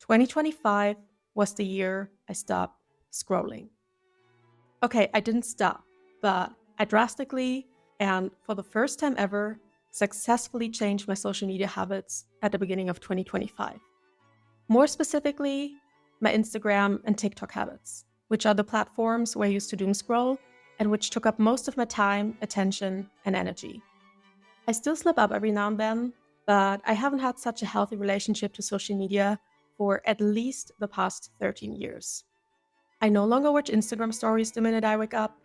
2025 was the year I stopped scrolling. Okay, I didn't stop, but I drastically and for the first time ever successfully changed my social media habits at the beginning of 2025. More specifically, my Instagram and TikTok habits, which are the platforms where I used to doom scroll and which took up most of my time, attention, and energy. I still slip up every now and then, but I haven't had such a healthy relationship to social media for at least the past 13 years. I no longer watch Instagram stories the minute I wake up,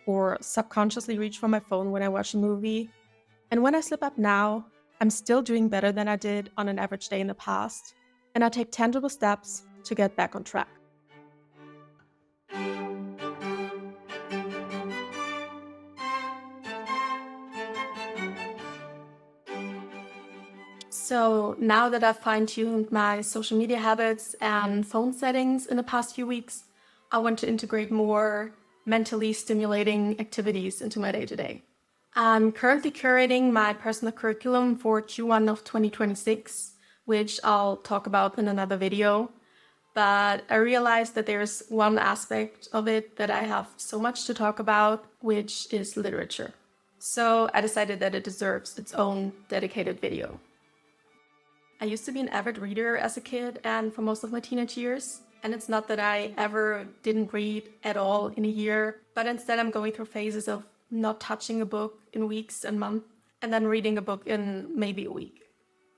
or subconsciously reach for my phone when I watch a movie. And when I slip up now, I'm still doing better than I did on an average day in the past, and I take tangible steps to get back on track. So now that I've fine-tuned my social media habits and phone settings in the past few weeks, I want to integrate more mentally stimulating activities into my day-to-day. I'm currently curating my personal curriculum for Q1 of 2026, which I'll talk about in another video. But I realized that there's one aspect of it that I have so much to talk about, which is literature. So I decided that it deserves its own dedicated video. I used to be an avid reader as a kid and for most of my teenage years. And it's not that I ever didn't read at all in a year, but instead I'm going through phases of not touching a book in weeks and months, and then reading a book in maybe a week.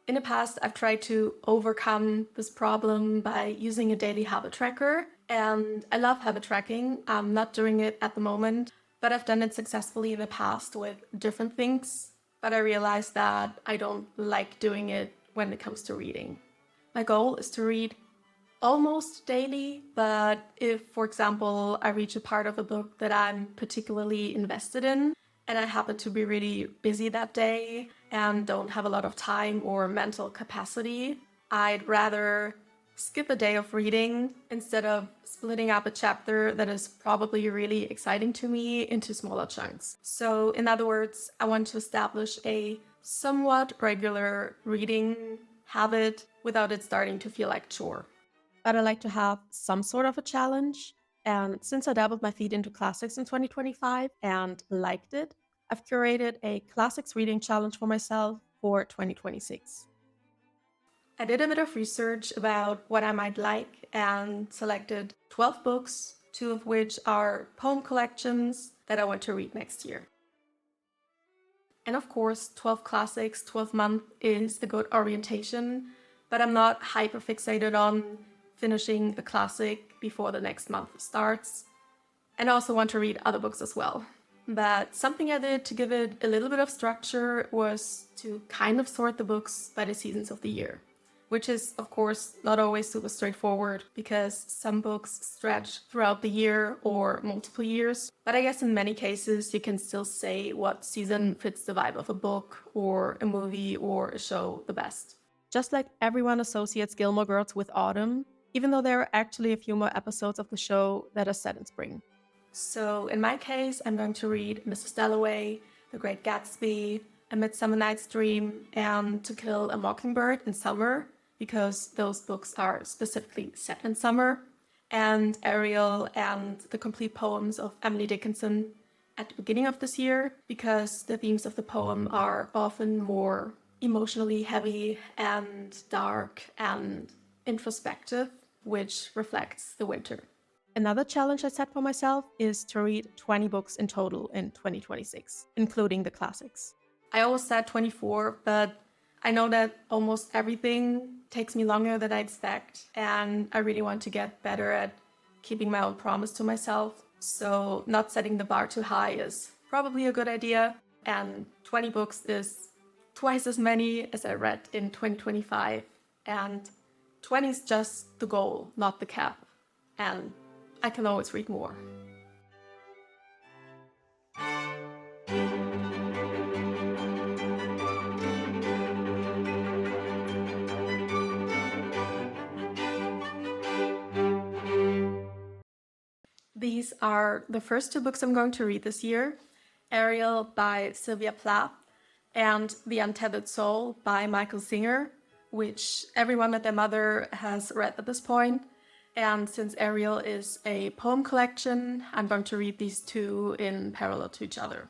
In the past, I've tried to overcome this problem by using a daily habit tracker, and I love habit tracking. I'm not doing it at the moment, but I've done it successfully in the past with different things. But I realized that I don't like doing it when it comes to reading. My goal is to read almost daily, but if, for example, I reach a part of a book that I'm particularly invested in, and I happen to be really busy that day and don't have a lot of time or mental capacity, I'd rather skip a day of reading instead of splitting up a chapter that is probably really exciting to me into smaller chunks. So, in other words, I want to establish a somewhat regular reading habit without it starting to feel like a chore. But I like to have some sort of a challenge. And since I dabbled my feet into classics in 2025 and liked it, I've curated a classics reading challenge for myself for 2026. I did a bit of research about what I might like and selected 12 books, 2 of which are poem collections that I want to read next year. And of course, 12 classics, 12 months is a good orientation, but I'm not hyper fixated on finishing a classic before the next month starts. And I also want to read other books as well. But something I did to give it a little bit of structure was to kind of sort the books by the seasons of the year, which is, of course, not always super straightforward because some books stretch throughout the year or multiple years. But I guess in many cases, you can still say what season fits the vibe of a book or a movie or a show the best. Just like everyone associates Gilmore Girls with autumn, even though there are actually a few more episodes of the show that are set in spring. So in my case, I'm going to read Mrs. Dalloway, The Great Gatsby, A Midsummer Night's Dream, and To Kill a Mockingbird in summer, because those books are specifically set in summer, and Ariel and the complete poems of Emily Dickinson at the beginning of this year, because the themes of the poem are often more emotionally heavy and dark and introspective, which reflects the winter. Another challenge I set for myself is to read 20 books in total in 2026, including the classics. I always said 24, but I know that almost everything takes me longer than I expect, and I really want to get better at keeping my own promise to myself. So not setting the bar too high is probably a good idea, and 20 books is twice as many as I read in 2025, and 20 is just the goal, not the cap, and I can always read more. These are the first 2 books I'm going to read this year: Ariel by Sylvia Plath and The Untethered Soul by Michael Singer, which everyone with their mother has read at this point. And since Ariel is a poem collection, I'm going to read these two in parallel to each other.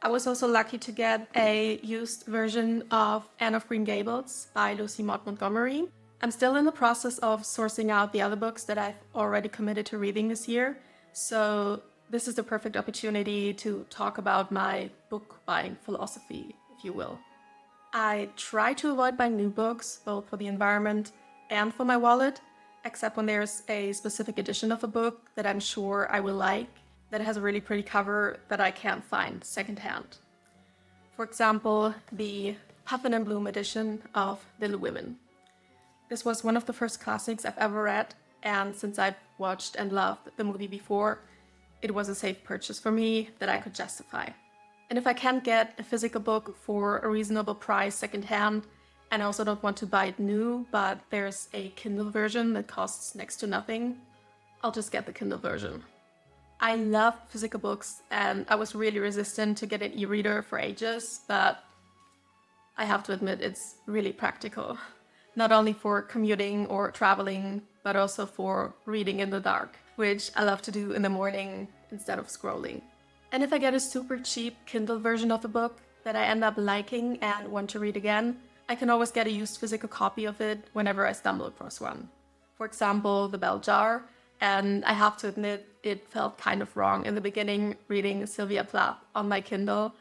I was also lucky to get a used version of Anne of Green Gables by Lucy Maud Montgomery. I'm still in the process of sourcing out the other books that I've already committed to reading this year, so this is the perfect opportunity to talk about my book buying philosophy, if you will. I try to avoid buying new books, both for the environment and for my wallet, except when there's a specific edition of a book that I'm sure I will like, that has a really pretty cover that I can't find secondhand. For example, the Puffin and Bloom edition of Little Women. This was one of the first classics I've ever read, and since I've watched and loved the movie before, it was a safe purchase for me that I could justify. And if I can't get a physical book for a reasonable price secondhand, and I also don't want to buy it new, but there's a Kindle version that costs next to nothing, I'll just get the Kindle version. I love physical books, and I was really resistant to get an e-reader for ages, but I have to admit it's really practical. Not only for commuting or traveling, but also for reading in the dark, which I love to do in the morning instead of scrolling. And if I get a super cheap Kindle version of a book that I end up liking and want to read again, I can always get a used physical copy of it whenever I stumble across one. For example, The Bell Jar, and I have to admit it felt kind of wrong in the beginning reading Sylvia Plath on my Kindle,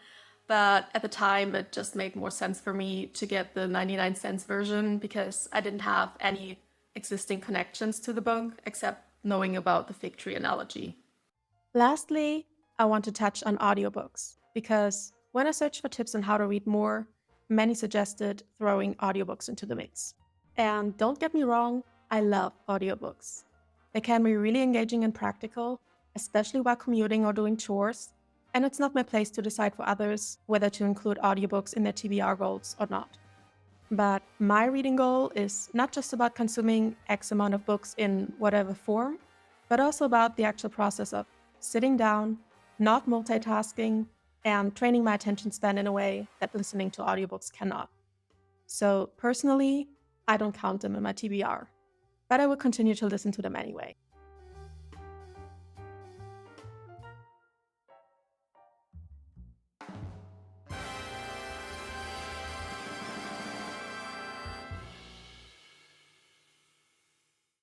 but at the time it just made more sense for me to get the 99-cent version because I didn't have any existing connections to the book except knowing about the fig tree analogy. Lastly, I want to touch on audiobooks because when I searched for tips on how to read more, many suggested throwing audiobooks into the mix. And don't get me wrong, I love audiobooks. They can be really engaging and practical, especially while commuting or doing chores, and it's not my place to decide for others whether to include audiobooks in their TBR goals or not. But my reading goal is not just about consuming X amount of books in whatever form, but also about the actual process of sitting down, not multitasking, and training my attention span in a way that listening to audiobooks cannot. So personally, I don't count them in my TBR, but I will continue to listen to them anyway.